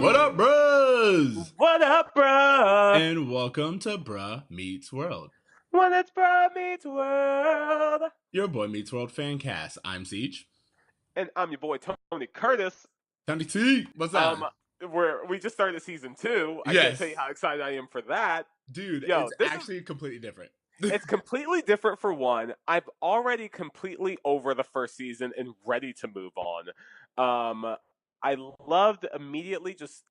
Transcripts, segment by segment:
What up, bros? What up, bruh? And welcome to Bruh Meets World. When it's Bruh Meets World. Your Boy Meets World fan cast. I'm Ceej. And I'm your boy, Tony Curtis. Tony T, what's up? We just started season 2. I can't Yes. tell you how excited I am for that. Dude, Yo, it's actually completely different. It's completely different for one. I'm already completely over the first season and ready to move on. I loved immediately just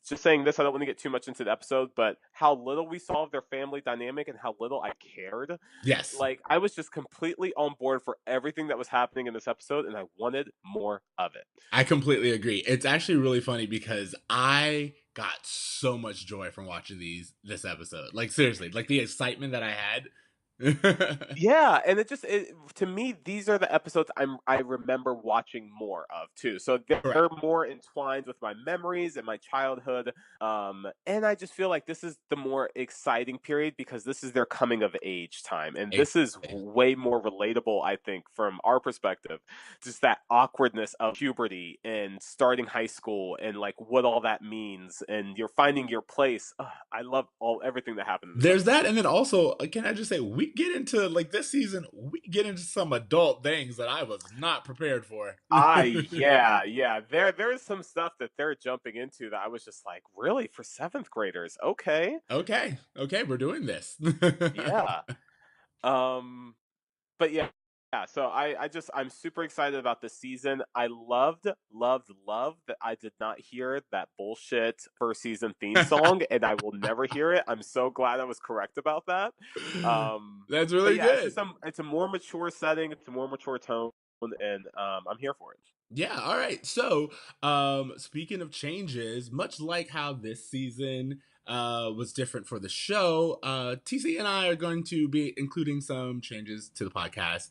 saying this. I don't want to get too much into the episode, but how little we saw of their family dynamic and how little I cared. Yes. Like, I was just completely on board for everything that was happening in this episode, and I wanted more of it. I completely agree. It's actually really funny because I got so much joy from watching this episode. Like, seriously, like the excitement that I had. Yeah, and to me, these are the episodes I remember watching more of too. So they're Correct. more entwined with my memories and my childhood. And I just feel like this is the more exciting period because this is their coming of age time, and this is way more relatable, I think, from our perspective. Just that awkwardness of puberty and starting high school and like what all that means, and you're finding your place. Ugh, I love everything that happened in this There's episode. that, and then also, can I just say, we get into like this season, we get into some adult things that I was not prepared for. Yeah. There's some stuff that they're jumping into that I was just like, really, for 7th graders? Okay. Okay, we're doing this. Yeah. Um but yeah, so I'm super excited about this season. I loved that I did not hear that bullshit first season theme song, and I will never hear it. I'm so glad I was correct about that. That's But really yeah, good. it's a more mature setting, it's a more mature tone, and I'm here for it. Yeah, all right. So, speaking of changes, much like how this season was different for the show, TC and I are going to be including some changes to the podcast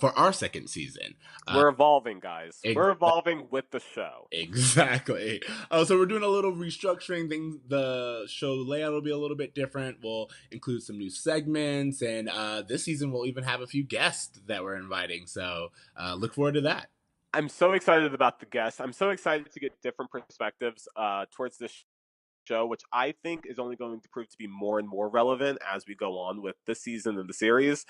for our second season. We're evolving, guys. Ex- We're evolving with the show. Exactly. So we're doing a little restructuring things. The show layout will be a little bit different. We'll include some new segments, and this season we'll even have a few guests that we're inviting. So look forward to that. I'm so excited about the guests. I'm so excited to get different perspectives towards this show, which I think is only going to prove to be more and more relevant as we go on with this season of the series.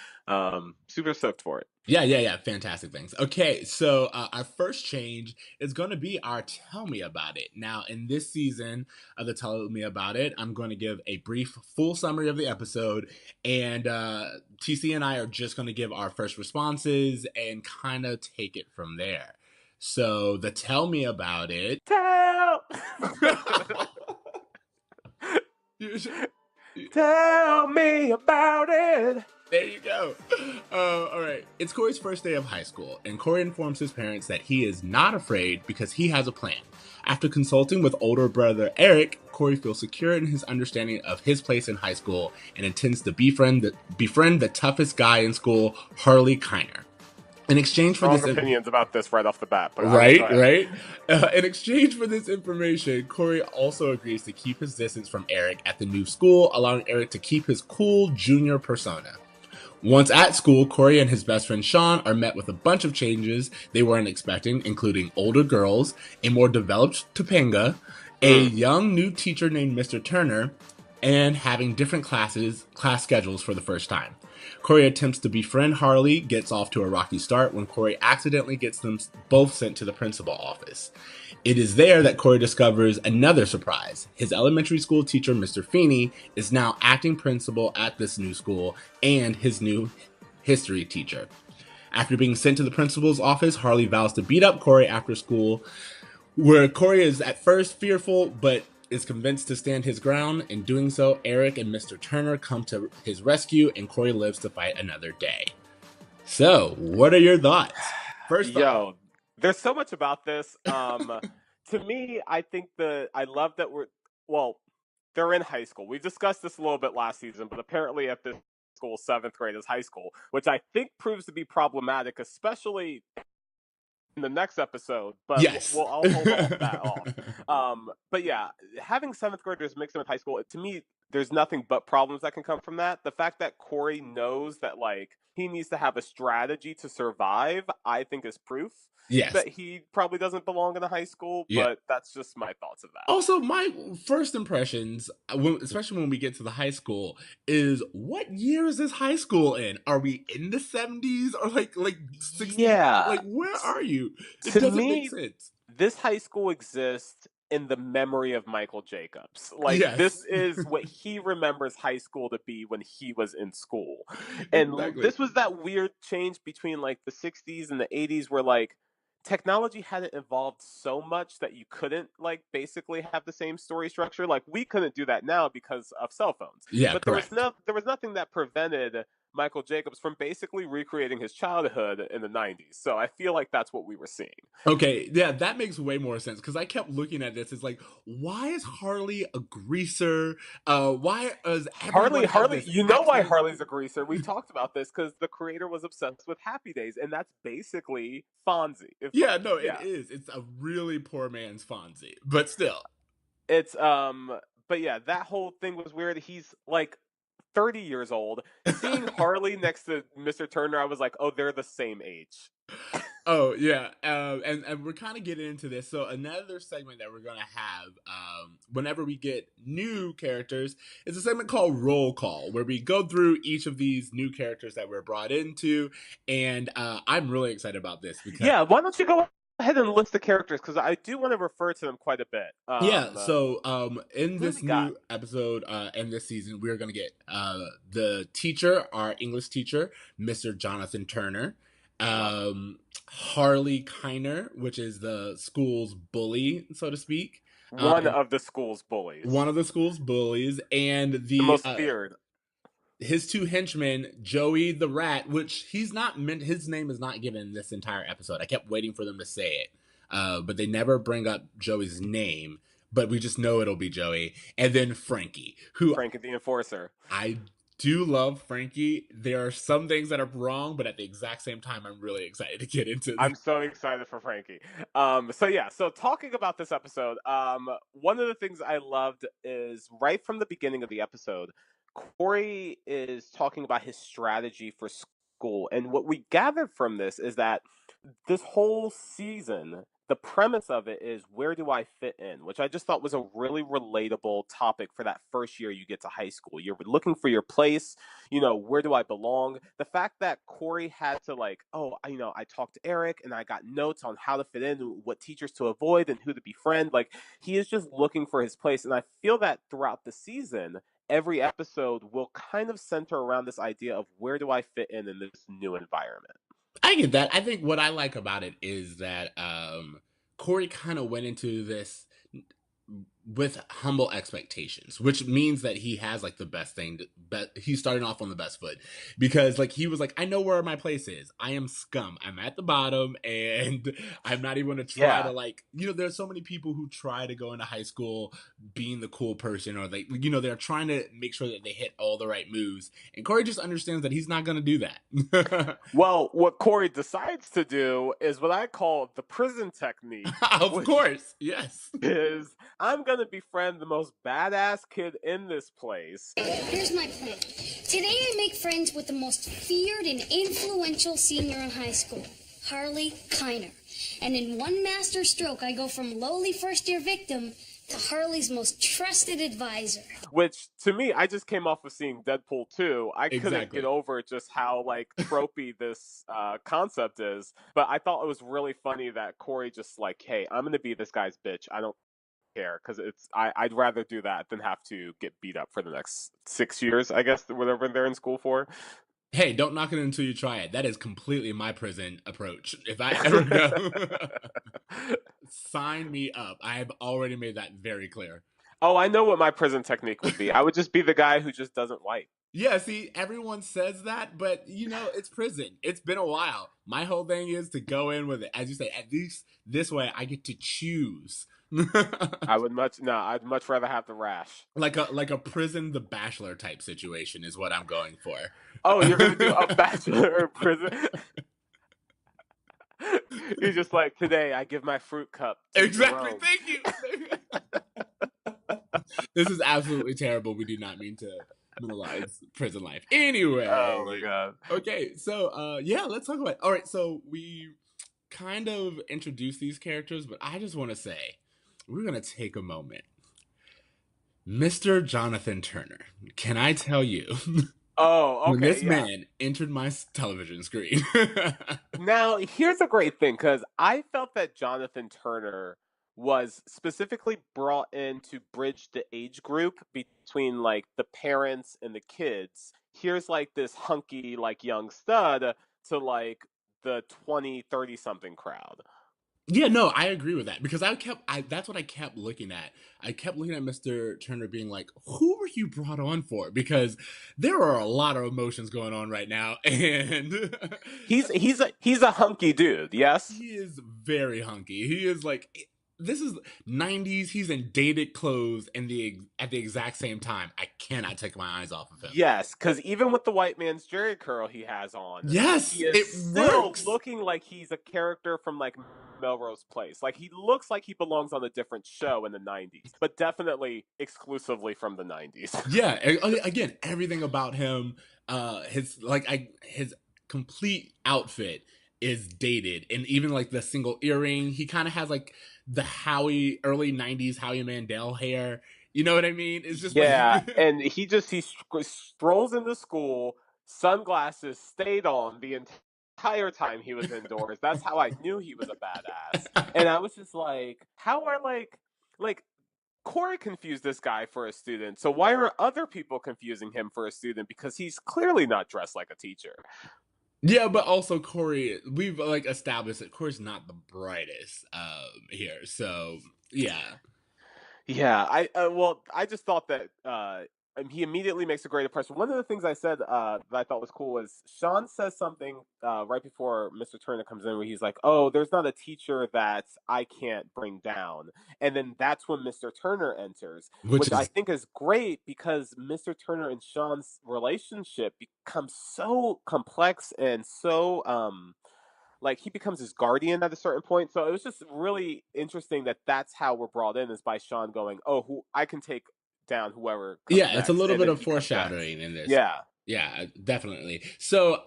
Super stoked for it. Yeah. Fantastic things. Okay, so our first change is going to be our Tell Me About It. Now, in this season of the Tell Me About It, I'm going to give a brief, full summary of the episode, and TC and I are just going to give our first responses and kind of take it from there. So, the Tell Me About It. Tell me about it. There you go. All right. It's Corey's first day of high school, and Corey informs his parents that he is not afraid because he has a plan. After consulting with older brother Eric, Corey feels secure in his understanding of his place in high school and intends to befriend the toughest guy in school, Harley Keiner. In exchange for Strong opinions about this right off the bat. But right. In exchange for this information, Corey also agrees to keep his distance from Eric at the new school, allowing Eric to keep his cool junior persona. Once at school, Corey and his best friend Sean are met with a bunch of changes they weren't expecting, including older girls, a more developed Topanga, a young new teacher named Mr. Turner, and having different class schedules for the first time. Corey attempts to befriend Harley, gets off to a rocky start when Corey accidentally gets them both sent to the principal office. It is there that Corey discovers another surprise. His elementary school teacher, Mr. Feeney, is now acting principal at this new school and his new history teacher. After being sent to the principal's office, Harley vows to beat up Corey after school, where Corey is at first fearful, but is convinced to stand his ground. In doing so, Eric and Mr. Turner come to his rescue, and Corey lives to fight another day. So, what are your thoughts? First off, there's so much about this. To me, I love that they're in high school. We discussed this a little bit last season, but apparently at this school, 7th grade is high school, which I think proves to be problematic, especially in the next episode. But yes. I'll hold all that off. But yeah, having 7th graders mixed in with high school, to me, there's nothing but problems that can come from that. The fact that Corey knows that like he needs to have a strategy to survive, I think is proof Yes. that he probably doesn't belong in a high school, Yeah. but that's just my thoughts of that. Also, my first impressions, especially when we get to the high school, is what year is this high school in? Are we in the 70s or like 60s? Yeah. Like, where are you? It To doesn't make me, sense. this high school exists in the memory of Michael Jacobs. Like Yes. this is what he remembers high school to be when he was in school. And Exactly. this was that weird change between like the 60s and the 80s where like technology hadn't evolved so much that you couldn't like basically have the same story structure. Like we couldn't do that now because of cell phones. Yeah, But correct. there was nothing that prevented Michael Jacobs from basically recreating his childhood in the 90s. So I feel like that's what we were seeing. Okay, yeah, that makes way more sense because I kept looking at this. It's like, why is Harley a greaser? Why does everyone have Harley, this you know why accent? Harley's a greaser? We've talked about this because the creator was obsessed with Happy Days, and that's basically Fonzie. If Yeah, no, it yeah, is. It's a really poor man's Fonzie, but still. it's but yeah, that whole thing was weird. He's like 30 years old. Seeing Harley next to Mr. Turner, I was like, oh, they're the same age. Oh yeah, and we're kind of getting into this. So another segment that we're gonna have, whenever we get new characters, is a segment called Roll Call, where we go through each of these new characters that we're brought into, and I'm really excited about this because Yeah, why don't you go ahead and list the characters because I do want to refer to them quite a bit. yeah. So in Who do this we got? new episode, in this season, we're gonna get the teacher, our English teacher, Mr. Jonathan Turner. Love it. Harley Keiner, which is the school's bully, so to speak. One And of the school's one bullies, of the school's bullies, and the the most feared. his two henchmen, Joey the Rat, which he's not meant. His name is not given in this entire episode. I kept waiting for them to say it, but they never bring up Joey's name. But we just know it'll be Joey, and then Frankie, who Frankie the Enforcer. I do love Frankie. There are some things that are wrong, but at the exact same time, I'm really excited to get into this. I'm so excited for Frankie. So yeah, so talking about this episode, one of the things I loved is right from the beginning of the episode, Corey is talking about his strategy for school, and what we gathered from this is that this whole season, the premise of it is where do I fit in, which I just thought was a really relatable topic for that first year you get to high school. You're looking for your place, you know, where do I belong? The fact that Corey had to like, oh, you know, I talked to Eric and I got notes on how to fit in, what teachers to avoid, and who to befriend. Like he is just looking for his place, and I feel that throughout the season. Every episode will kind of center around this idea of where do I fit in this new environment. I get that. I think what I like about it is that Corey kind of went into this with humble expectations, which means that he has like the best thing. He's starting off on the best foot because like he was like, I know where my place is. I am scum. I'm at the bottom, and I'm not even going to try Yeah. to like. You know, there's so many people who try to go into high school being the cool person, or they, you know, they're trying to make sure that they hit all the right moves. And Corey just understands that he's not going to do that. Well, what Corey decides to do is what I call the prison technique, Of which course, yes. is I'm going to befriend the most badass kid in this place. Here's my plan. Today I make friends with the most feared and influential senior in high school, Harley Keiner. And in one master stroke, I go from lowly first-year victim to Harley's most trusted advisor. Which, to me, I just came off of seeing Deadpool 2. I couldn't Exactly. get over just how, like, tropey this concept is. But I thought it was really funny that Corey just, like, hey, I'm going to be this guy's bitch. I don't care because I'd rather do that than have to get beat up for the next 6 years, I guess, whatever they're in school for. Hey, don't knock it until you try it. That is completely my prison approach. If I ever go, sign me up. I have already made that very clear. Oh, I know what my prison technique would be. I would just be the guy who just doesn't wipe. Yeah, see, everyone says that, but you know, it's prison. It's been a while. My whole thing is to go in with it. As you say, at least this way I get to choose. I'd much rather have the rash. Like a prison the bachelor type situation is what I'm going for. Oh, you're gonna do a bachelor in prison? You're just like, today I give my fruit cup to Exactly. Jerome. Thank you. This is absolutely terrible. We do not mean to minimize prison life. Oh my Anyway, god. okay, so yeah, let's talk about it. All right, so we kind of introduced these characters, but I just want to say we're gonna take a moment. Mr. Jonathan Turner, can I tell you, Oh, when okay, this yeah. man entered my television screen, Now, here's a great thing because I felt that Jonathan Turner was specifically brought in to bridge the age group between like the parents and the kids. Here's like this hunky, like young stud to like the 20, 30 something crowd. yeah, no, I agree with that because that's what I kept looking at. I kept looking at Mr. Turner being like, who were you brought on for? Because there are a lot of emotions going on right now, and He's a hunky dude, yes? he is very hunky. He is like, this is 90s. He's in dated clothes and at the exact same time. I cannot take my eyes off of him. Yes, because even with the white man's Jerry curl he has on, Yes, he is it still works. looking like he's a character from like Melrose Place. Like he looks like he belongs on a different show in the 90s, but definitely exclusively from the 90s. Yeah, again, everything about him, his complete outfit is dated, and even like the single earring, he kind of has like the Howie early '90s Howie Mandel hair. You know what I mean? It's just like, Yeah, and strolls into school, sunglasses stayed on the entire time he was indoors. That's how I knew he was a badass. And I was just like, how are like Corey confused this guy for a student, so why are other people confusing him for a student? Because he's clearly not dressed like a teacher. yeah, but also Corey, we've like established that Corey's not the brightest here, so yeah. Yeah, I just thought that he immediately makes a great impression. One of the things I said that I thought was cool was Sean says something right before Mr. Turner comes in, where he's like, "Oh, there's not a teacher that I can't bring down," and then that's when Mr. Turner enters, Which which I is think is great because Mr. Turner and Sean's relationship becomes so complex and so like he becomes his guardian at a certain point. So it was just really interesting that that's how we're brought in is by Sean going, "Oh, who I can take down whoever comes yeah, it's a next," little and bit then of he comes next. foreshadowing in this. Yeah, Yeah, definitely. So,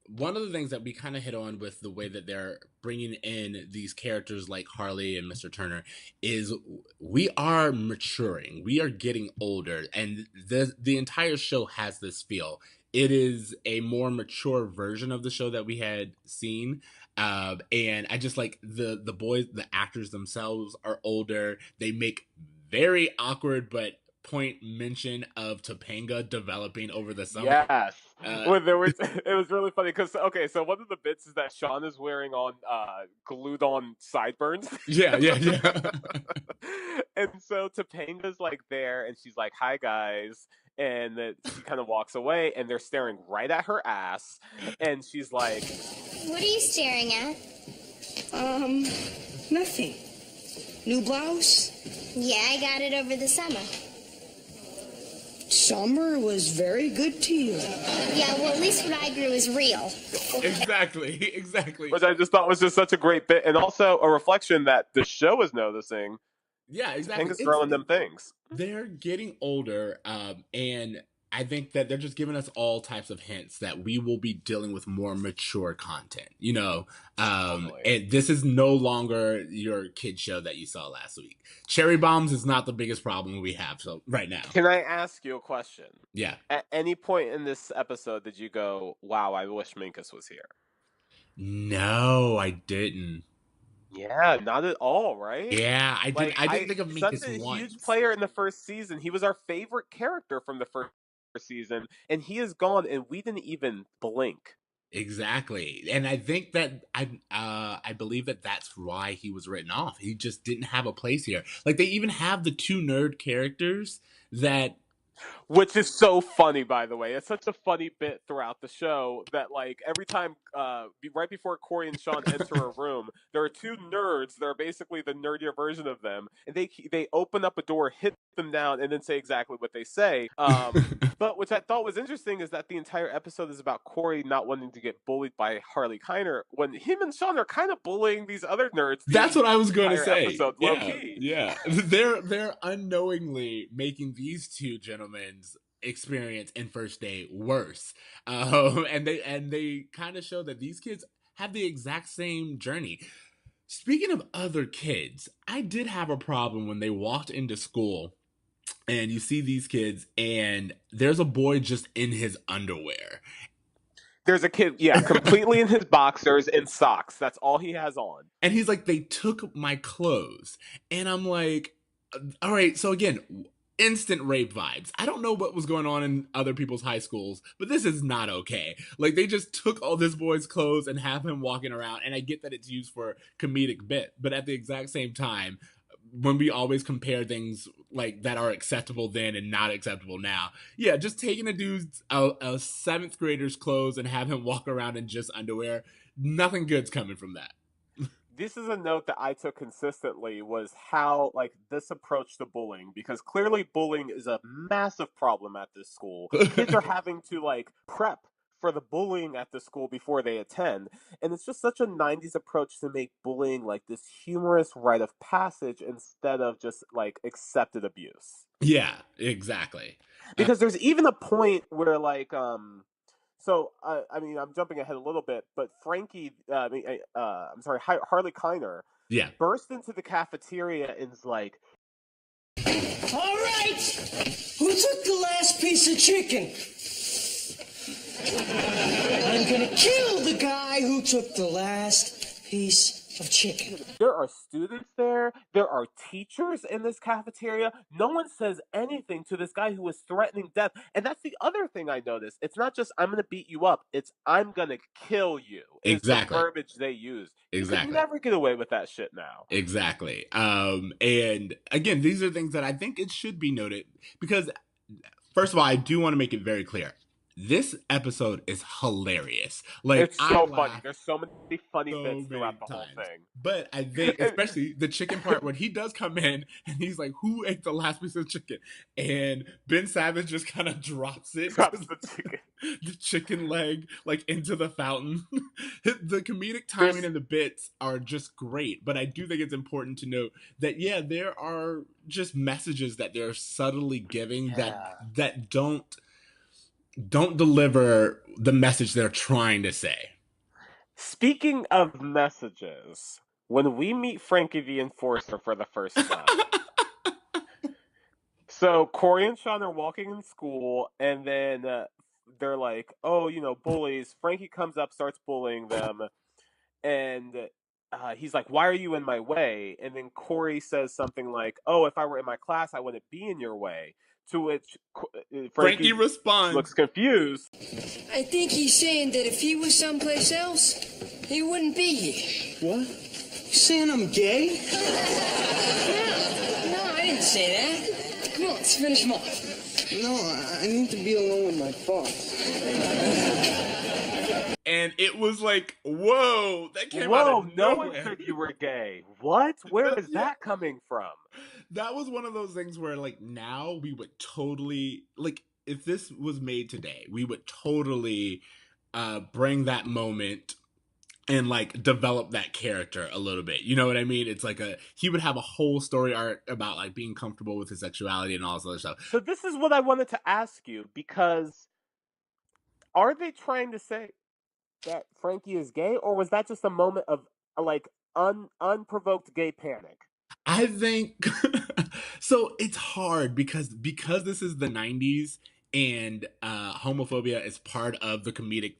one of the things that we kind of hit on with the way that they're bringing in these characters like Harley and Mr. Turner is we are maturing. We are getting older, and the entire show has this feel. It is a more mature version of the show that we had seen. And I just like the boys, the actors themselves are older. They make very awkward but point mention of Topanga developing over the summer. yes. Uh, When there was, it was really funny because okay, so one of the bits is that Sean is wearing on glued on sideburns. yeah, yeah, yeah. And so Topanga's like there and she's like, "Hi guys," and then she kind of walks away and they're staring right at her ass and she's like, What are you staring at? Nothing. New blouse? Yeah, I got it over the summer. Summer was very good to you. Yeah, well, at least what I grew is real. exactly. which I just thought was just such a great bit, and also a reflection that the show is noticing. Yeah, exactly. Topanga's throwing them things. They're getting older, and I think that they're just giving us all types of hints that we will be dealing with more mature content. You know, Totally. and this is no longer your kid show that you saw last week. Cherry bombs is not the biggest problem we have so right now. Can I ask you a question? Yeah. At any point in this episode did you go, "Wow, I wish Minkus was here"? No, I didn't. Yeah, not at all, right? Yeah, I did. Like I didn't think of such Minkus a once. huge player in the first season. He was our favorite character from the first season, and he is gone, and we didn't even blink. Exactly, and I think that I believe that that's why he was written off. He just didn't have a place here. Like they even have the two nerd characters that Which is so funny, by the way. It's such a funny bit throughout the show that, like, every time, right before Corey and Sean enter a room, there are two nerds that are basically the nerdier version of them, and they open up a door, hit them down and then say exactly what they say. But which I thought was interesting is that the entire episode is about Corey not wanting to get bullied by Harley Keiner when him and Sean are kind of bullying these other nerds. That's what I was going to entire say. episode, low key. Yeah. They're unknowingly making these two gentlemen's experience in First Day worse. And they kind of show that these kids have the exact same journey. Speaking of other kids, I did have a problem when they walked into school and you see these kids and there's a boy just in his underwear. There's a kid, yeah, completely in his boxers and socks. That's all he has on. And he's like, they took my clothes. And I'm like, all right, so again, instant rape vibes. I don't know what was going on in other people's high schools, but this is not okay. Like, they just took all this boy's clothes and have him walking around. And I get that it's used for comedic bit, but at the exact same time, when we always compare things like that are acceptable then and not acceptable now, yeah, just taking a dude's a seventh grader's clothes and have him walk around in just underwear, nothing good's coming from that. This is a note that I took consistently was how like this approach to bullying, because clearly bullying is a massive problem at this school. Kids are having to like prep for the bullying at the school before they attend, and it's just such a 90s approach to make bullying like this humorous rite of passage instead of just like accepted abuse. Yeah, exactly. Because there's even a point where like so I mean I'm jumping ahead a little bit, but Frankie I'm sorry, Harley Keiner burst into the cafeteria and is like, all right, who took the last piece of chicken? I'm gonna kill the guy who took the last piece of chicken. There are students there. There are teachers in this cafeteria. No one says anything to this guy who is threatening death. And that's the other thing I noticed. It's not just, I'm going to beat you up. It's, I'm going to kill you. Exactly. It's the verbiage they use. Exactly. You can never get away with that shit now. Exactly. And again, these are things that I think it should be noted because, first of all, I do want to make it very clear. This episode is hilarious. Like, it's so funny. There's so many funny bits throughout the whole thing. But I think, especially the chicken part, when he does come in and he's like, "Who ate the last piece of chicken?" and Ben Savage just kind of drops it, the chicken leg, like into the fountain. The comedic timing and the bits are just great. But I do think it's important to note that there are just messages that they're subtly giving that don't deliver the message they're trying to say. Speaking of messages, when we meet Frankie the Enforcer for the first time, so Corey and Sean are walking in school, and then they're like, "Oh, you know, bullies." Frankie comes up, starts bullying them, and he's like, "Why are you in my way?" And then Corey says something like, "Oh, if I were in my class, I wouldn't be in your way." To which Frankie responds, looks confused. I think he's saying that if he was someplace else, he wouldn't be here. What? You saying I'm gay? No, I didn't say that. Come on, let's finish him off. No, I need to be alone with my thoughts. And it was like, whoa, that came out of no nowhere. one said you were gay. What? Where is that coming from? That was one of those things where, like, now we would totally, like, if this was made today, we would totally bring that moment and, like, develop that character a little bit. You know what I mean? It's like he would have a whole story arc about, like, being comfortable with his sexuality and all this other stuff. So this is what I wanted to ask you, because are they trying to say that Frankie is gay, or was that just a moment of, like, unprovoked gay panic? I think so. It's hard because this is the 90s and homophobia is part of the comedic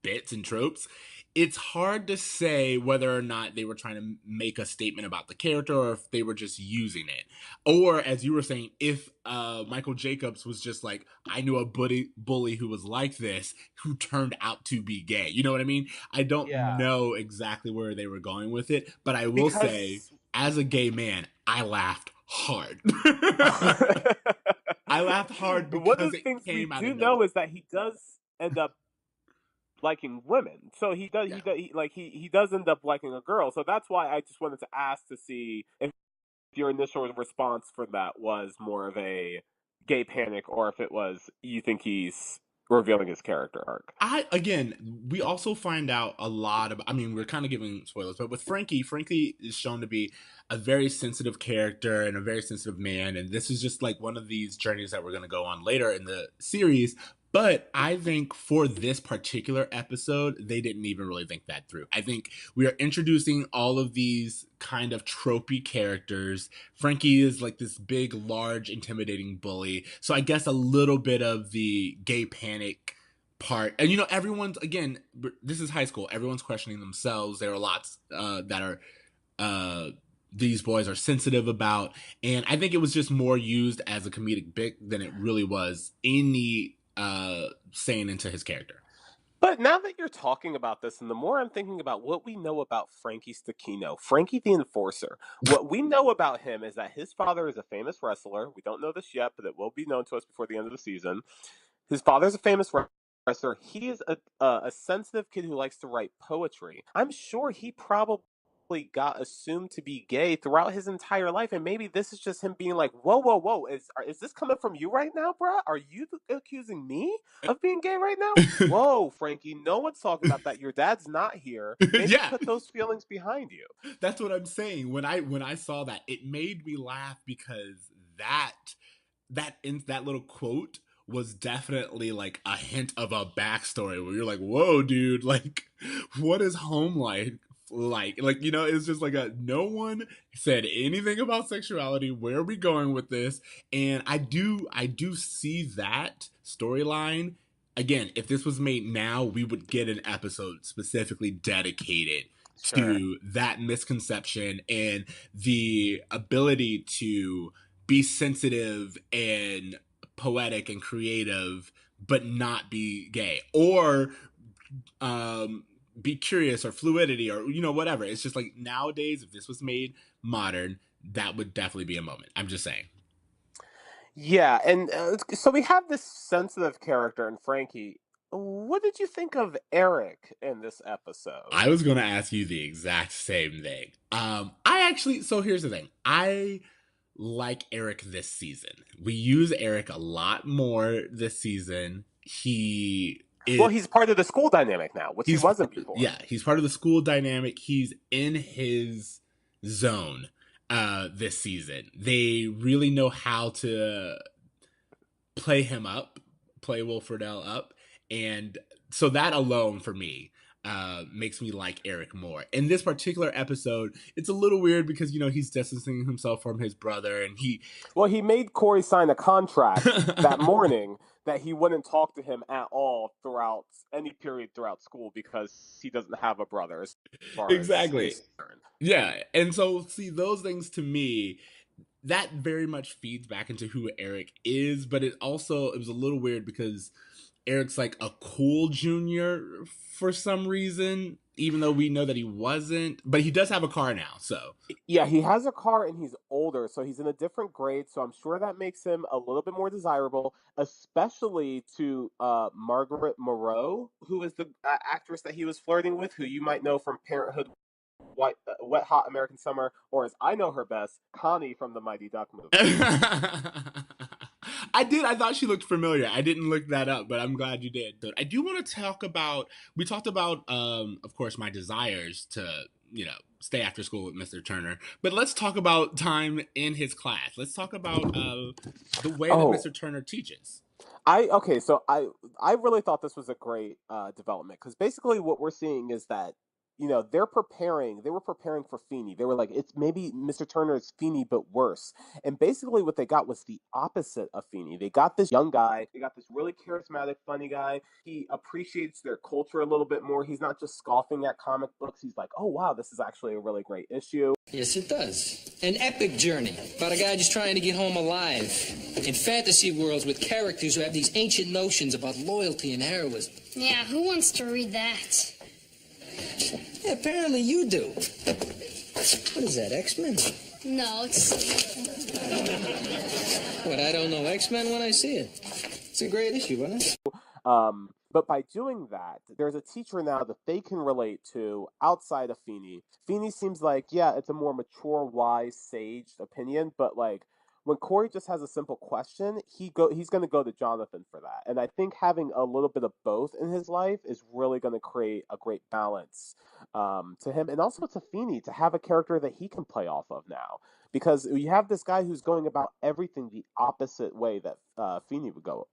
bits and tropes. It's hard to say whether or not they were trying to make a statement about the character or if they were just using it. Or, as you were saying, if Michael Jacobs was just like, I knew a bully who was like this, who turned out to be gay. You know what I mean? I don't know exactly where they were going with it, but I will say, as a gay man, I laughed hard. I laughed hard because one of the things we do know is that he does end up liking women. So he does end up liking a girl. So that's why I just wanted to ask to see if your initial response for that was more of a gay panic, or if it was you think he's revealing his character arc. We also find out a lot about, I mean, we're kind of giving spoilers, but with Frankie is shown to be a very sensitive character and a very sensitive man. And this is just like one of these journeys that we're going to go on later in the series. But I think for this particular episode, they didn't even really think that through. I think we are introducing all of these kind of tropey characters. Frankie is like this big, large, intimidating bully. So I guess a little bit of the gay panic part. And, you know, everyone's, again, this is high school. Everyone's questioning themselves. There are lots that are... these boys are sensitive about. And I think it was just more used as a comedic bit than it really was any saying into his character. But now that you're talking about this, and the more I'm thinking about what we know about Frankie Stechino, Frankie the Enforcer, what we know about him is that his father is a famous wrestler. We don't know this yet, but it will be known to us before the end of the season. His father's a famous wrestler. He is a sensitive kid who likes to write poetry. I'm sure he probably got assumed to be gay throughout his entire life, and maybe this is just him being like, whoa, is this coming from you right now, bruh? Are you accusing me of being gay right now? Whoa, Frankie, no one's talking about that. Your dad's not here. Maybe Yeah. put those feelings behind you. That's what I'm saying. When I saw that, it made me laugh because that little quote was definitely like a hint of a backstory where you're like, whoa, dude, like, what is home like, you know, it's just like no one said anything about sexuality. Where are we going with this? And I do see that storyline. Again, if this was made now, we would get an episode specifically dedicated to that misconception and the ability to be sensitive and poetic and creative, but not be gay, or be curious, or fluidity, or, you know, whatever. It's just like nowadays, if this was made modern, that would definitely be a moment. I'm just saying. Yeah, and so we have this sensitive character in Frankie. What did you think of Eric in this episode? I was going to ask you the exact same thing. So here's the thing. I like Eric this season. We use Eric a lot more this season. Well, he's part of the school dynamic now, which he wasn't before. Yeah, he's part of the school dynamic. He's in his zone this season. They really know how to play him up, play Will Friedle up. And so that alone for me makes me like Eric more. In this particular episode, it's a little weird because, you know, he's distancing himself from his brother, and he made Corey sign a contract that morning that he wouldn't talk to him at all throughout any period throughout school because he doesn't have a brother. As far exactly. As yeah, and so see, those things to me, that very much feeds back into who Eric is, but it was a little weird because Eric's like a cool junior for some reason, even though we know that he wasn't. But he does have a car now, so. Yeah, he has a car and he's older, so he's in a different grade, so I'm sure that makes him a little bit more desirable, especially to Margaret Moreau, who is the actress that he was flirting with, who you might know from Parenthood, Wet Hot American Summer, or as I know her best, Connie from the Mighty Duck movie. I thought she looked familiar. I didn't look that up, but I'm glad you did. But I do want to talk about, we talked about, of course, my desires to, you know, stay after school with Mr. Turner. But let's talk about time in his class. Let's talk about the way that Mr. Turner teaches. I really thought this was a great development, because basically what we're seeing is that, you know, they were preparing for Feeney. They were like, it's maybe Mr. Turner's Feeney, but worse. And basically what they got was the opposite of Feeney. They got this young guy. They got this really charismatic, funny guy. He appreciates their culture a little bit more. He's not just scoffing at comic books. He's like, oh, wow, this is actually a really great issue. Yes, it does. An epic journey about a guy just trying to get home alive. In fantasy worlds with characters who have these ancient notions about loyalty and heroism. Yeah, who wants to read that? Yeah, apparently you do. What is that, X-Men? No, it's... What, I don't know X-Men when I see it. It's a great issue, isn't it? But by doing that, there's a teacher now that they can relate to outside of Feeney. Feeney seems like, yeah, it's a more mature, wise, sage opinion, but like when Corey just has a simple question, he's going to go to Jonathan for that. And I think having a little bit of both in his life is really going to create a great balance to him, and also to Feeney to have a character that he can play off of now. Because you have this guy who's going about everything the opposite way that Feeney would go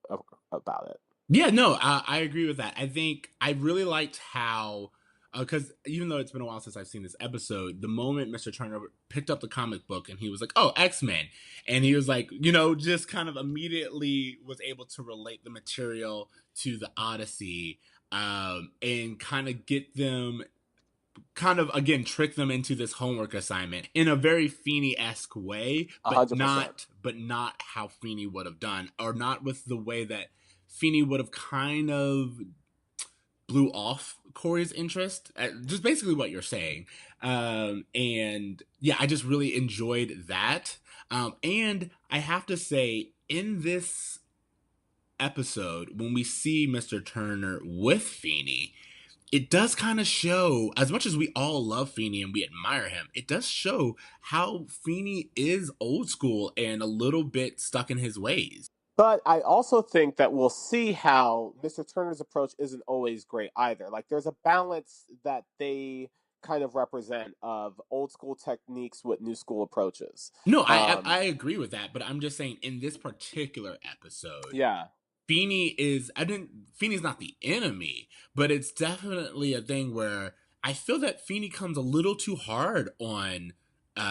about it. Yeah, no, I agree with that. I think I really liked how, because even though it's been a while since I've seen this episode, the moment Mr. Turner picked up the comic book and he was like, "Oh, X-Men," and he was like, just kind of immediately was able to relate the material to the Odyssey, and kind of get them, kind of again trick them into this homework assignment in a very Feeney-esque way, but 100%. not how Feeney would have done, or not with the way that Feeney would have kind of blew off Corey's interest. Just basically what you're saying. And yeah, I just really enjoyed that. And I have to say, in this episode, when we see Mr. Turner with Feeney, it does kind of show, as much as we all love Feeney and we admire him, it does show how Feeney is old school and a little bit stuck in his ways. But I also think that we'll see how Mr. Turner's approach isn't always great either. Like there's a balance that they kind of represent of old school techniques with new school approaches. No, I agree with that, but I'm just saying in this particular episode, yeah, Feeney's not the enemy, but it's definitely a thing where I feel that Feeney comes a little too hard on.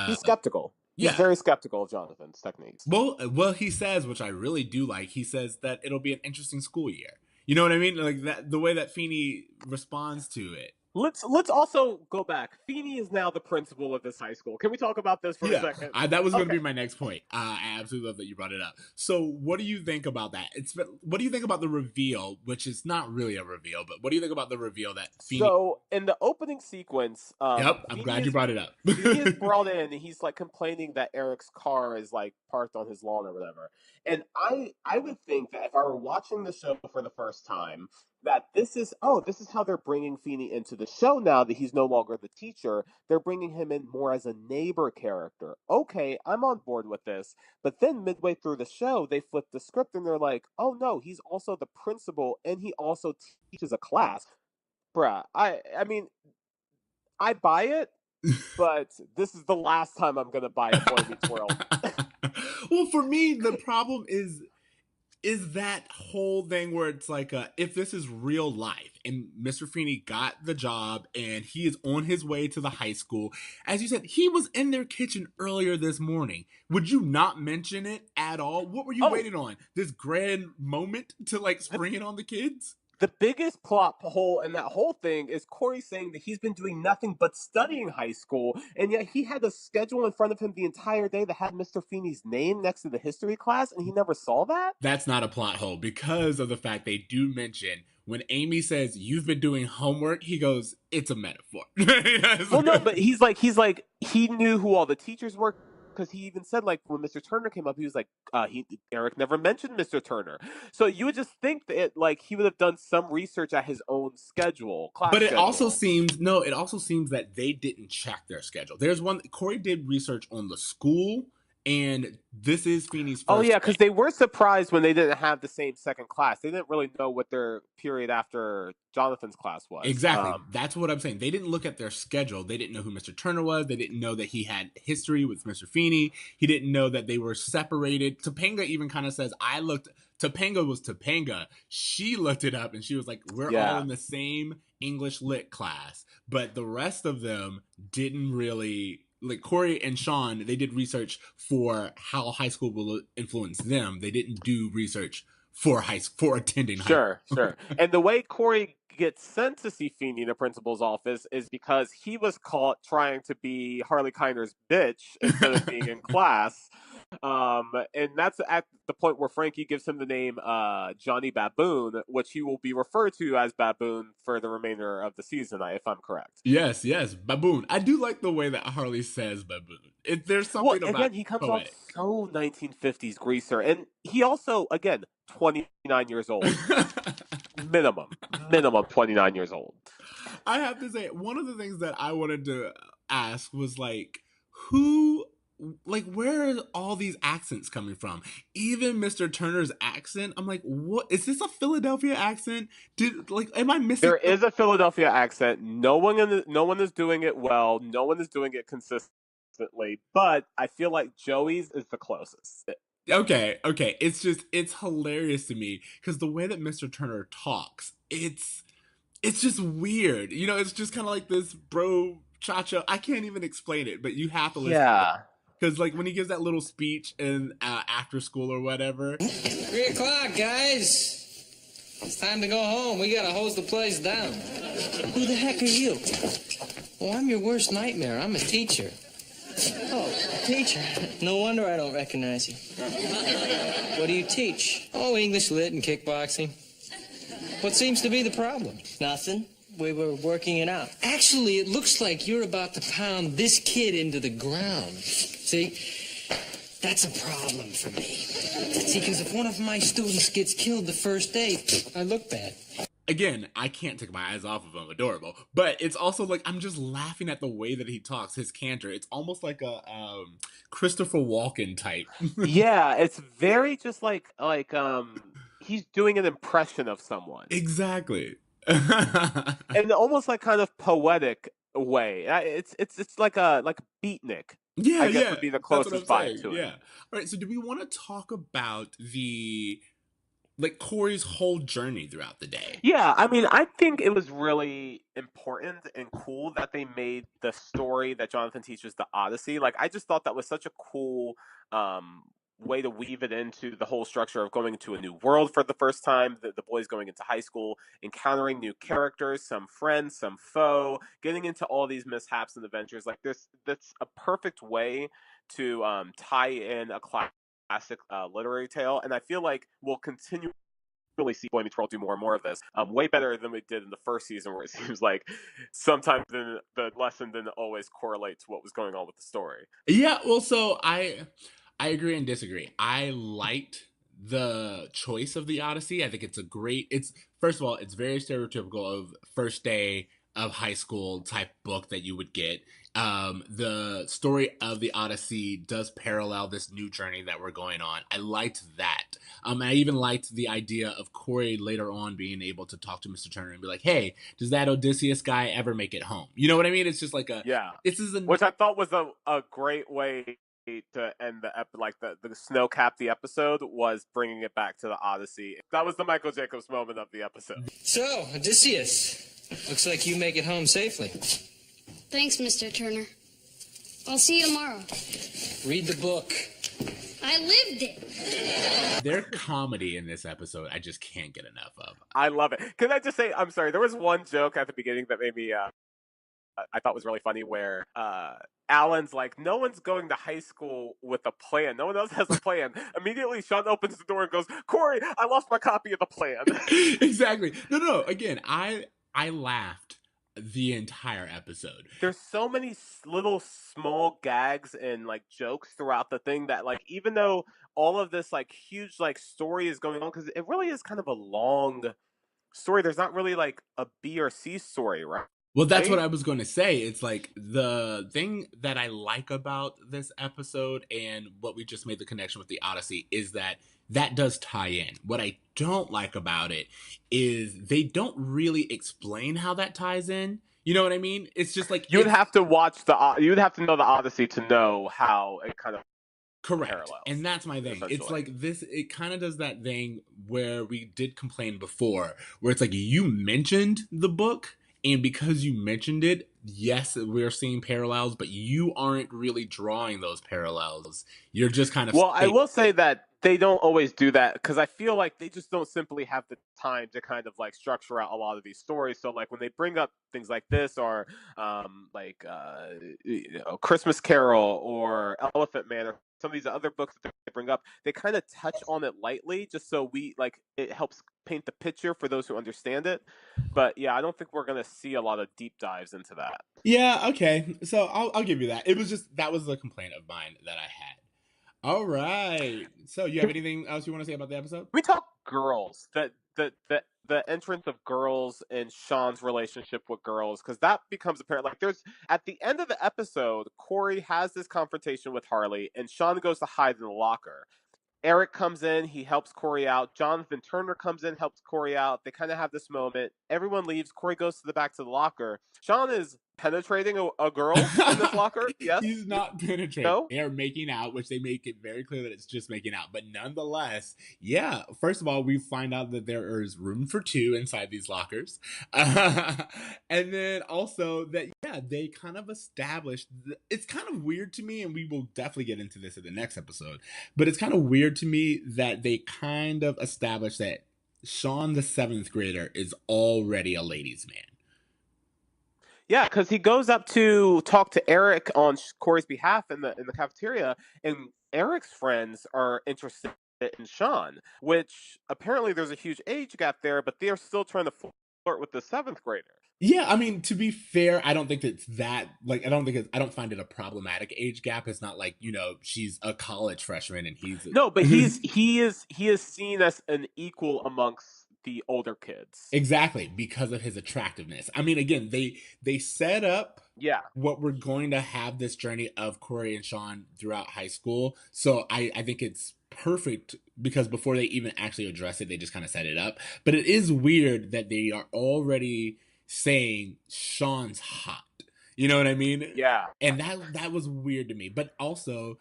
He's skeptical. He's very skeptical of Jonathan's techniques. Well, he says, which I really do like, he says that it'll be an interesting school year. You know what I mean? Like that, the way that Feeney responds to it. Let's also go back. Feeney is now the principal of this high school. Can we talk about this for a second? That was going to be my next point. I absolutely love that you brought it up. So what do you think about that? What do you think about the reveal, which is not really a reveal, but what do you think about the reveal that Feeney... So in the opening sequence... yep, I'm glad you brought it up. Feeney is brought in and he's like complaining that Eric's car is like parked on his lawn or whatever. And I would think that if I were watching the show for the first time, that this is how they're bringing Feeney into the show now that he's no longer the teacher. They're bringing him in more as a neighbor character. Okay, I'm on board with this. But then midway through the show, they flip the script and they're like, oh no, he's also the principal and he also teaches a class. Bruh, I mean, I buy it, but this is the last time I'm going to buy a Boy Meets World. Well, for me, the problem is that whole thing where it's like, if this is real life and Mr. Feeney got the job and he is on his way to the high school, as you said, he was in their kitchen earlier this morning. Would you not mention it at all? What were you waiting on? This grand moment to like spring it on the kids? The biggest plot hole in that whole thing is Corey saying that he's been doing nothing but studying high school, and yet he had a schedule in front of him the entire day that had Mr. Feeney's name next to the history class, and he never saw that? That's not a plot hole because of the fact they do mention when Amy says, you've been doing homework, he goes, it's a metaphor. Well, no, but he's like, he knew who all the teachers were. Because he even said, like, when Mr. Turner came up, he was like, Eric never mentioned Mr. Turner. So you would just think that, like, he would have done some research at his own schedule, class But it schedule. also seems that they didn't check their schedule. There's one, Corey did research on the school, and this is Feeney's first. Oh, yeah, because they were surprised when they didn't have the same second class. They didn't really know what their period after Jonathan's class was. Exactly. That's what I'm saying. They didn't look at their schedule. They didn't know who Mr. Turner was. They didn't know that he had history with Mr. Feeney. He didn't know that they were separated. Topanga even kind of says, Topanga was Topanga. She looked it up and she was like, we're all in the same English lit class. But the rest of them didn't really... Like Corey and Sean, they did research for how high school will influence them. They didn't do research for attending high school. Sure. And the way Corey gets sent to see Feeney in the principal's office is because he was caught trying to be Harley Keiner's bitch instead of being in class. And that's at the point where Frankie gives him the name Johnny Baboon, which he will be referred to as Baboon for the remainder of the season, if I'm correct. Yes, Baboon. I do like the way that Harley says Baboon. There's something about again, he comes off so 1950s greaser, and he also, again, 29 years old. minimum 29 years old. I have to say, one of the things that I wanted to ask was where are all these accents coming from? Even Mr. Turner's accent, I'm like, what is this, a Philadelphia accent? Am I missing? There is a Philadelphia accent. No one is doing it well. No one is doing it consistently. But I feel like Joey's is the closest. Okay. It's hilarious to me because the way that Mr. Turner talks, it's just weird. It's just kind of like this bro cha-cha. I can't even explain it, but you have to listen. Yeah. Because when he gives that little speech in after school or whatever. 3 o'clock, guys. It's time to go home. We gotta hose the place down. Who the heck are you? Oh, I'm your worst nightmare. I'm a teacher. Oh, teacher. No wonder I don't recognize you. What do you teach? Oh, English, lit, and kickboxing. What seems to be the problem? Nothing. We were working it out. Actually, it looks like you're about to pound this kid into the ground. See, that's a problem for me. See, because if one of my students gets killed the first day, I look bad. Again, I can't take my eyes off of him. Adorable. But it's also I'm just laughing at the way that he talks, his canter. It's almost like a Christopher Walken type. Yeah, it's very just he's doing an impression of someone. Exactly. And almost kind of poetic way. It's like a beatnik. Yeah, I guess would be the closest vibe to it. Yeah. All right. So, do we want to talk about Corey's whole journey throughout the day? Yeah, I mean, I think it was really important and cool that they made the story that Jonathan teaches, the Odyssey. I just thought that was such a cool way to weave it into the whole structure of going into a new world for the first time, the boys going into high school, encountering new characters, some friends, some foe, getting into all these mishaps and adventures. That's a perfect way to tie in a classic literary tale, and I feel like we'll continue really see Boy Meets World do more and more of this, way better than we did in the first season, where it seems like sometimes the lesson didn't always correlate to what was going on with the story. Yeah, well, so I agree and disagree. I liked the choice of the Odyssey. I think it's first of all, it's very stereotypical of first day of high school type book that you would get. The story of the Odyssey does parallel this new journey that we're going on. I liked that. I even liked the idea of Corey later on being able to talk to Mr. Turner and be like, hey, does that Odysseus guy ever make it home? You know what I mean? It's just which I thought was a great way to end the snow cap the episode, was bringing it back to the Odyssey. That was the Michael Jacobs moment of the episode. So, Odysseus, looks like you make it home safely. Thanks, Mr. Turner. I'll see you tomorrow. Read the book. I lived it. Their comedy in this episode, I just can't get enough of. I love it. Can I just say, I'm sorry, there was one joke at the beginning that made me I thought was really funny, where Alan's like, no one's going to high school with a plan. No one else has a plan. Immediately, Sean opens the door and goes, Corey, I lost my copy of the plan. Exactly. No. Again, I laughed the entire episode. There's so many little small gags and jokes throughout the thing that even though all of this huge story is going on, because it really is kind of a long story, there's not really a B or C story, right? Well, that's what I was going to say. It's the thing that I like about this episode and what we just made the connection with the Odyssey is that does tie in. What I don't like about it is they don't really explain how that ties in. You know what I mean? It's just you'd have to you'd have to know the Odyssey to know how it kind of correct parallels, and that's my thing. It's this, it kind of does that thing where we did complain before, where it's you mentioned the book, and because you mentioned it, yes, we're seeing parallels, but you aren't really drawing those parallels. You're just kind of... Well, I will say that they don't always do that, because I feel like they just don't simply have the time to kind of structure out a lot of these stories. So when they bring up things like this, or Christmas Carol or Elephant Man, or some of these other books that they bring up, they kind of touch on it lightly, just so it helps paint the picture for those who understand it. But yeah, I don't think we're gonna see a lot of deep dives into that. Yeah, okay. So I'll give you that. It was just, that was the complaint of mine that I had. All right. So you have anything else you want to say about the episode? We talk girls. The the entrance of girls and Sean's relationship with girls, because that becomes apparent. Like, there's at the end of the episode, Corey has this confrontation with Harley, and Sean goes to hide in the locker. Eric comes in, he helps Corey out. Jonathan Turner comes in, helps Corey out. They kind of have this moment. Everyone leaves. Corey goes to the back to the locker. Sean is penetrating a girl in this locker. Yes? He's not penetrating. No? They are making out, which they make it very clear that it's just making out. But nonetheless, yeah, first of all, we find out that there is room for two inside these lockers. And then also that, yeah, they kind of established, it's kind of weird to me, and we will definitely get into this in the next episode, but it's kind of weird to me that they kind of established that Sean, the seventh grader, is already a ladies' man. Yeah, because he goes up to talk to Eric on Corey's behalf in the cafeteria, and Eric's friends are interested in Sean, which apparently there's a huge age gap there, but they are still trying to flirt with the seventh grader. Yeah, I mean, to be fair, I don't think it's that, like, I don't find it a problematic age gap. It's not like, she's a college freshman and he's No, but he is seen as an equal amongst the older kids. Exactly, because of his attractiveness. I mean, again, they set up what we're going to have this journey of Corey and Sean throughout high school. So I think it's perfect, because before they even actually address it, they just kind of set it up. But it is weird that they are already saying Sean's hot. You know what I mean? Yeah. And that was weird to me. But also,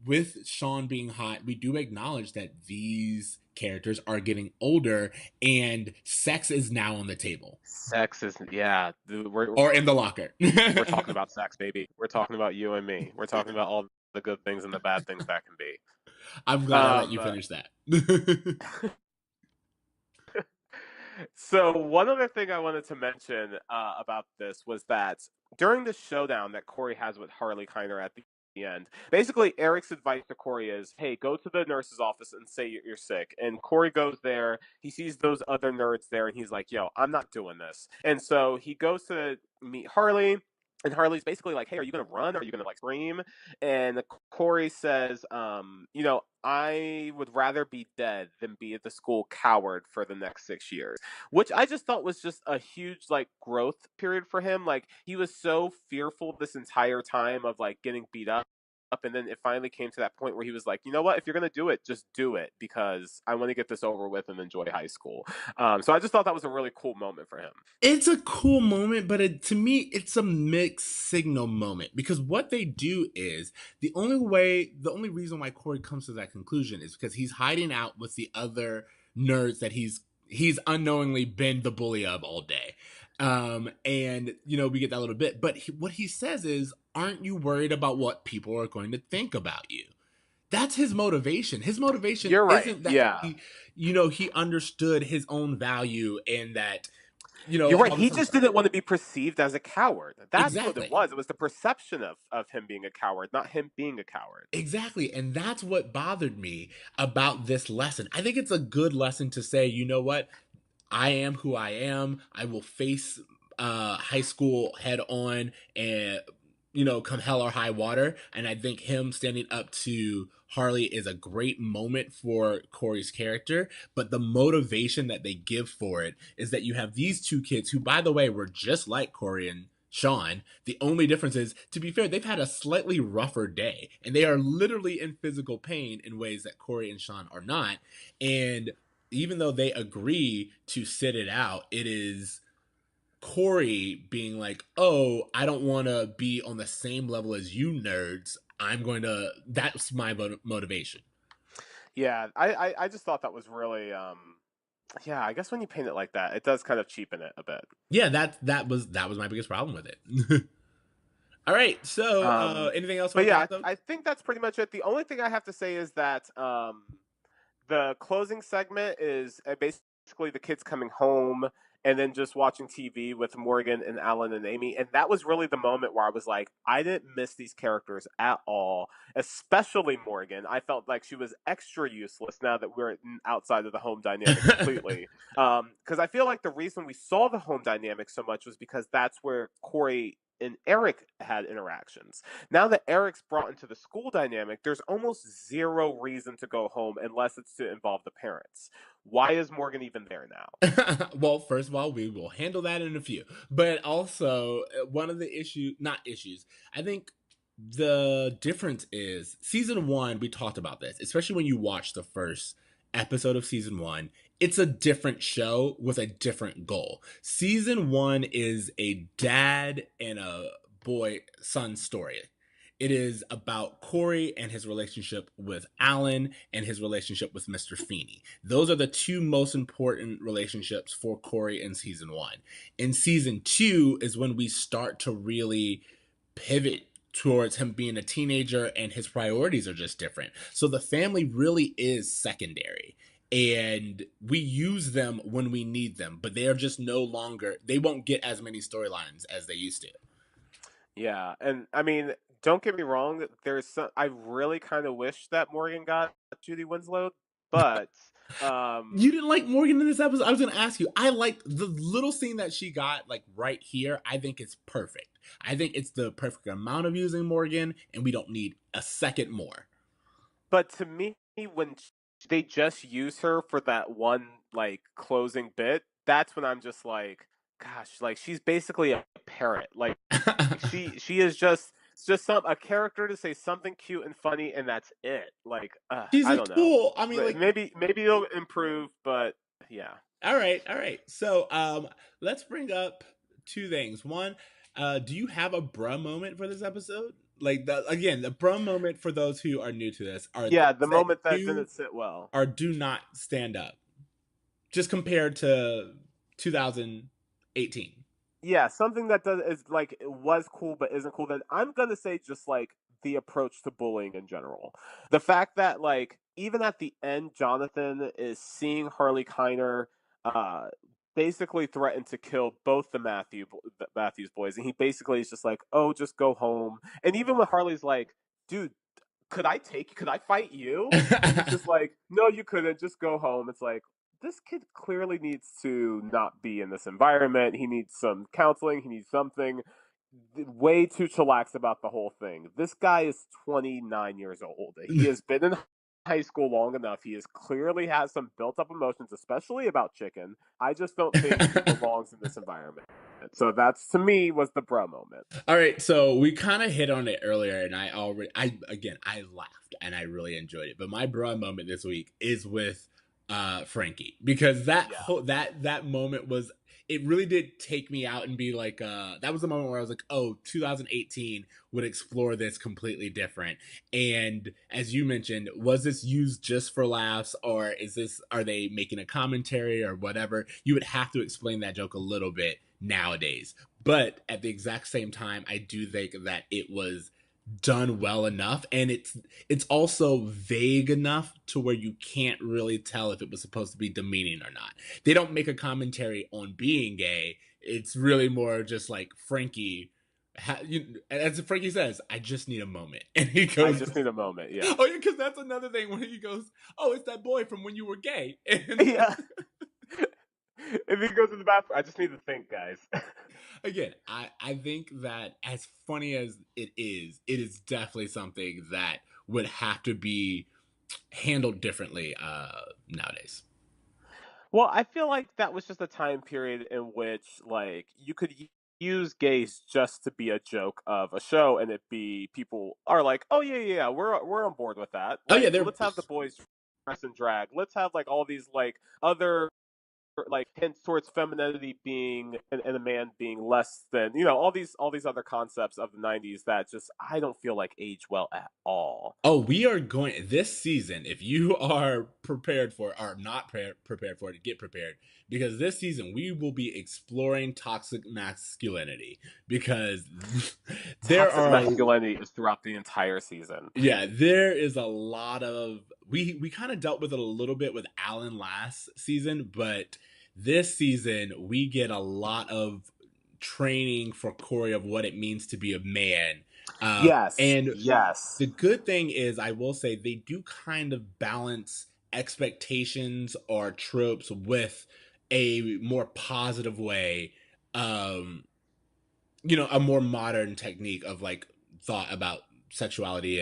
with Sean being hot, we do acknowledge that these characters are getting older and sex is now on the table. Sex is, yeah. Or in the locker. We're talking about sex, baby. We're talking about you and me. We're talking about all the good things and the bad things that can be. I'm glad I let you finish that. So one other thing I wanted to mention about this was that during the showdown that Corey has with Harley Keiner at the end, basically Eric's advice to Corey is, hey, go to the nurse's office and say you're sick. And Corey goes there, he sees those other nerds there, and he's like, yo, I'm not doing this. And so he goes to meet Harley. And Harley's basically like, hey, are you going to run? Are you going to like scream? And Corey says, I would rather be dead than be at the school coward for the next 6 years, which I just thought was just a huge like growth period for him. Like, he was so fearful this entire time of like getting beat up. And then it finally came to that point where he was like, you know what, if you're going to do it, just do it, because I want to get this over with and enjoy high school. So I just thought that was a really cool moment for him. It's a cool moment, but to me, it's a mixed signal moment, because what they do is the only reason why Corey comes to that conclusion is because he's hiding out with the other nerds that he's unknowingly been the bully of all day. And we get that little bit, but what he says is, aren't you worried about what people are going to think about you? That's his motivation. His motivation isn't that he understood his own value, and that, you're right. He just didn't want to be perceived as a coward. That's exactly what it was. It was the perception of him being a coward, not him being a coward. Exactly. And that's what bothered me about this lesson. I think it's a good lesson to say, you know what? I am who I am. I will face high school head on, and come hell or high water. And I think him standing up to Harley is a great moment for Corey's character. But the motivation that they give for it is that you have these two kids who, by the way, were just like Corey and Sean. The only difference is, to be fair, they've had a slightly rougher day, and they are literally in physical pain in ways that Corey and Sean are not. And even though they agree to sit it out, it is Corey being like, oh, I don't want to be on the same level as you nerds. That's my motivation. Yeah, I just thought that was really, I guess when you paint it like that, it does kind of cheapen it a bit. Yeah, that was my biggest problem with it. All right, so anything else? But yeah, I think that's pretty much it. The only thing I have to say is that the closing segment is basically the kids coming home and then just watching TV with Morgan and Alan and Amy. And that was really the moment where I was like, I didn't miss these characters at all, especially Morgan. I felt like she was extra useless now that we're outside of the home dynamic completely. Because I feel like the reason we saw the home dynamic so much was because that's where Corey and Eric had interactions. Now that Eric's brought into the school dynamic, there's almost zero reason to go home unless it's to involve the parents. Why is Morgan even there now? Well, first of all, we will handle that in a few. But also, one of the not issues, I think the difference is season one, we talked about this, especially when you watch the first episode of season one, it's a different show with a different goal. Season one is a dad and a son story. It is about Corey and his relationship with Alan and his relationship with Mr. Feeney. Those are the two most important relationships for Corey in season one. In season two is when we start to really pivot towards him being a teenager and his priorities are just different. So the family really is secondary. And we use them when we need them, but they are just no longer, they won't get as many storylines as they used to. Yeah, and I mean, don't get me wrong. I really kind of wish that Morgan got Judy Winslow, but you didn't like Morgan in this episode. I was going to ask you. I liked the little scene that she got, like right here. I think it's perfect. I think it's the perfect amount of using Morgan, and we don't need a second more. But to me, when they just use her for that one like closing bit, that's when I'm just like, gosh, like she's basically a parrot. Like she is just a character to say something cute and funny, and that's it. Like I don't know. I mean, like maybe it'll improve, but yeah. All right. So let's bring up two things. One, do you have a bruh moment for this episode? Like the bruh moment for those who are new to this are the moment that didn't sit well or do not stand up, just compared to 2018. Yeah, something that is like it was cool but isn't cool. Then I'm gonna say just like the approach to bullying in general. The fact that like even at the end, Jonathan is seeing Harley Keiner basically threaten to kill both the Matthews boys, and he basically is just like, "Oh, just go home." And even when Harley's like, "Dude, could I fight you?" And he's just like, "No, you couldn't. Just go home." It's like, this kid clearly needs to not be in this environment. He needs some counseling. He needs something. Way too chillax about the whole thing. This guy is 29 years old. He has been in high school long enough. He clearly has some built up emotions, especially about chicken. I just don't think he belongs in this environment. So that's, to me, was the bro moment. All right, so we kind of hit on it earlier, and I laughed and I really enjoyed it. But my bro moment this week is with Frankie, because that moment was, it really did take me out and be like, that was the moment where I was like, oh, 2018 would explore this completely different. And as you mentioned, was this used just for laughs, or are they making a commentary or whatever? You would have to explain that joke a little bit nowadays. But at the exact same time, I do think that it was done well enough, and it's also vague enough to where you can't really tell if it was supposed to be demeaning or not. They don't make a commentary on being gay. It's really more just like Frankie, as Frankie says, I just need a moment, and he goes, I just need a moment. Yeah. Oh yeah, because that's another thing when he goes, oh, it's that boy from when you were gay. And yeah. If he goes to the bathroom, I just need to think, guys. Again, I think that as funny as it is definitely something that would have to be handled differently nowadays. Well, I feel like that was just a time period in which, like, you could use gays just to be a joke of a show, and people are like, oh yeah, we're on board with that. Like, oh yeah, let's have the boys dress and drag. Let's have like all these like other like hints towards femininity being and a man being less than, all these other concepts of the 90s that just I don't feel like age well at all. Oh, we are going this season, if you are prepared for it, or not prepared for it, get prepared, because this season we will be exploring toxic masculinity, because toxic masculinity is throughout the entire season. Yeah, there is a lot of we kind of dealt with it a little bit with Alan last season, but this season we get a lot of training for Corey of what it means to be a man. Yes. The good thing is, I will say, they do kind of balance expectations or tropes with a more positive way. a more modern technique of like thought about sexuality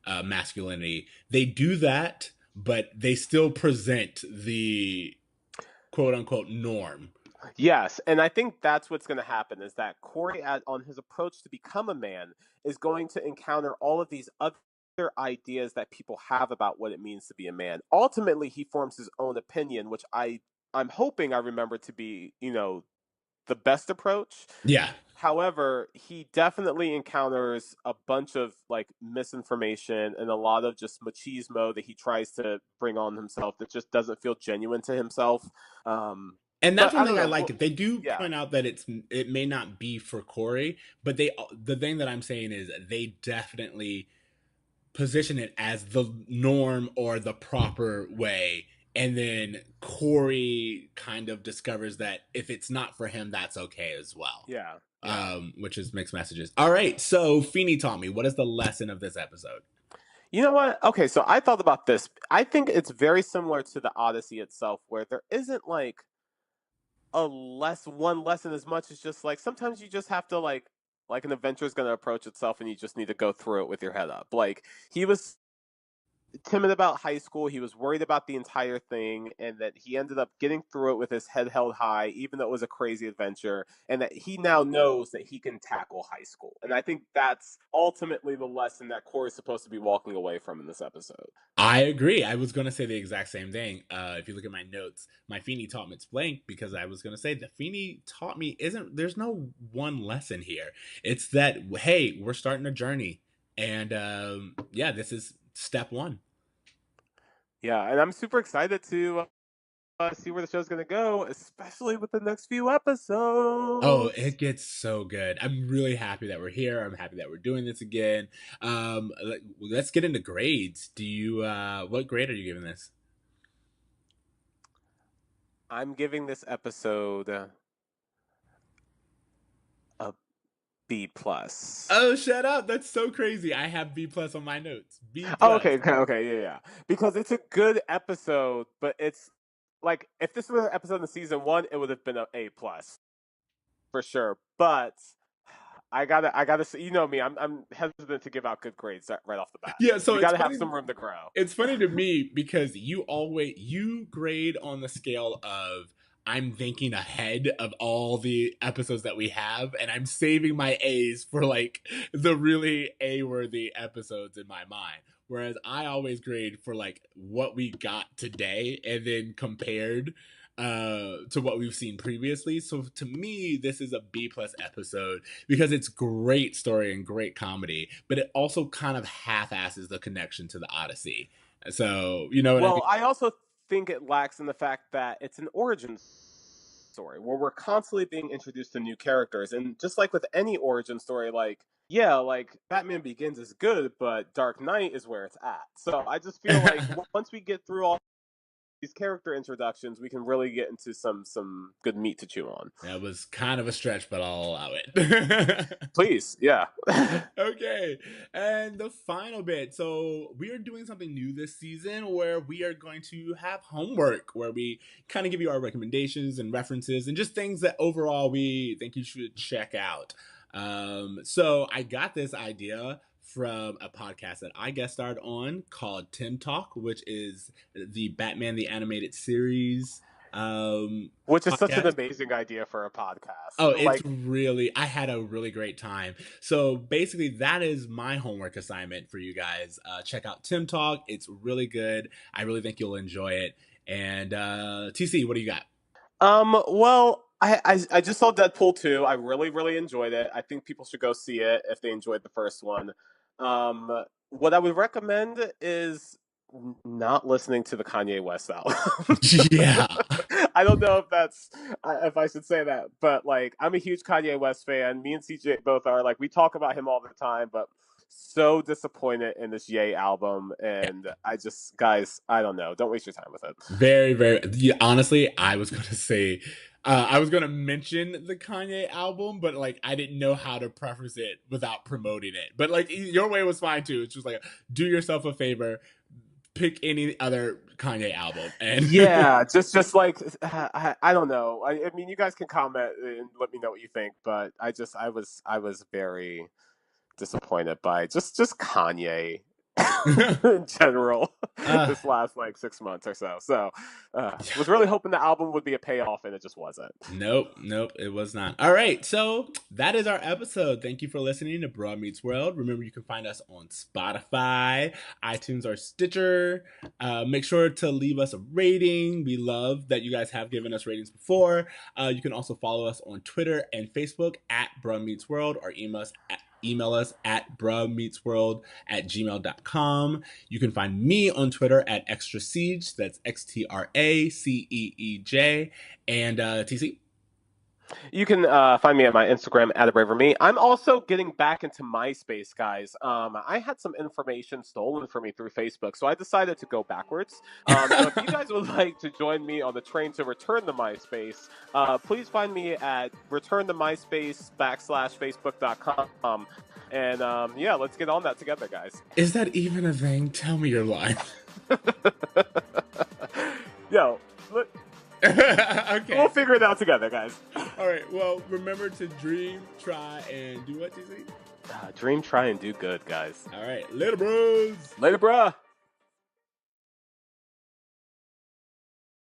and masculinity. They do that, but they still present the quote unquote norm. Yes, and I think that's what's going to happen is that Corey, on his approach to become a man, is going to encounter all of these other ideas that people have about what it means to be a man. Ultimately, he forms his own opinion, which I'm hoping I remember to be, the best approach. Yeah. However, he definitely encounters a bunch of like misinformation and a lot of just machismo that he tries to bring on himself that just doesn't feel genuine to himself. And that's But one I don't thing I know. like. They do Yeah. point out that it may not be for Corey, but the thing that I'm saying is they definitely position it as the norm or the proper way. And then Corey kind of discovers that if it's not for him, that's okay as well. Yeah. Which is mixed messages. All right. So Feeney taught me, what is the lesson of this episode? You know what? Okay, so I thought about this. I think it's very similar to the Odyssey itself, where there isn't like one lesson as much as just like sometimes you just have to like an adventure is going to approach itself and you just need to go through it with your head up. Like he was timid about high school. He was worried about the entire thing, and that he ended up getting through it with his head held high, even though it was a crazy adventure, and that he now knows that he can tackle high school. And I think that's ultimately the lesson that Corey's supposed to be walking away from in this episode. I agree. I was going to say the exact same thing. If you look at my notes, my Feeney taught me, it's blank because I was going to say the Feeney taught me there's no one lesson here. It's that, hey, we're starting a journey. And yeah, this is step one. Yeah, and I'm super excited to see where the show's going to go, especially with the next few episodes. Oh, it gets so good. I'm really happy that we're here. I'm happy that we're doing this again. Let's get into grades. What grade are you giving this? I'm giving this episode a B plus. Oh, shut up! That's so crazy. I have B plus on my notes. B plus. Oh, okay, yeah. Because it's a good episode, but it's like if this were an episode in season 1, it would have been an A plus for sure. But I gotta say, you know me, I'm hesitant to give out good grades right off the bat. Yeah, so you gotta have some room to grow. It's funny to me because you grade on the scale of I'm thinking ahead of all the episodes that we have, and I'm saving my A's for like the really A-worthy episodes in my mind. Whereas I always grade for like what we got today and then compared to what we've seen previously. So to me, this is a B plus episode because it's great story and great comedy, but it also kind of half-asses the connection to the Odyssey. So you know what I mean? I also think it lacks in the fact that it's an origin story where we're constantly being introduced to new characters, and just like with any origin story, like Batman Begins is good, but Dark Knight is where it's at. So I just feel like once we get through all these character introductions, we can really get into some good meat to chew on. That was kind of a stretch, but I'll allow it. Please, yeah. Okay, and the final bit. So we are doing something new this season where we are going to have homework, where we kind of give you our recommendations and references and just things that overall we think you should check out. So I got this idea from a podcast that I guest starred on called Tim Talk, which is the Batman the Animated Series. Which is such an amazing idea for a podcast. Oh, it's really, I had a really great time. So basically that is my homework assignment for you guys. Check out Tim Talk. It's really good. I really think you'll enjoy it. And TC, what do you got? Well, I just saw Deadpool 2. I really, really enjoyed it. I think people should go see it if they enjoyed the first one. What I would recommend is not listening to the Kanye West album. Yeah. I don't know if I should say that, but like I'm a huge Kanye West fan. Me and CJ both are. Like we talk about him all the time, but so disappointed in this Ye album, and guys, I don't know. Don't waste your time with it. Very, very. Yeah, honestly, I was gonna say, I was gonna mention the Kanye album, but like I didn't know how to preface it without promoting it. But like your way was fine too. It's just like do yourself a favor, pick any other Kanye album. And yeah, just like I don't know. I mean, you guys can comment and let me know what you think, but I was very disappointed by just Kanye in general this last like 6 months or so. So was really hoping the album would be a payoff, and it just wasn't. Nope, it was not. All right, so that is our episode. Thank you for listening to Broad Meets World. Remember, you can find us on Spotify, iTunes, or Stitcher. Make sure to leave us a rating. We love that you guys have given us ratings before. You can also follow us on Twitter and Facebook at Broad Meets World, or email us at broadmeetsworld@gmail.com. You can find me on Twitter at Extra Ceej. That's XTRACEEJ. And TC? You can find me at my Instagram at @abraverme. I'm also getting back into MySpace, guys. I had some information stolen from me through Facebook, so I decided to go backwards. So if you guys would like to join me on the train to return to MySpace, please find me at returntomyspace.facebook.com. And yeah, let's get on that together, guys. Is that even a thing? Tell me your life. Yo, look. Okay. We'll figure it out together, guys. All right. Well, remember to dream, try, and do what, TC? Dream, try, and do good, guys. All right. Later, bros. Later, bruh.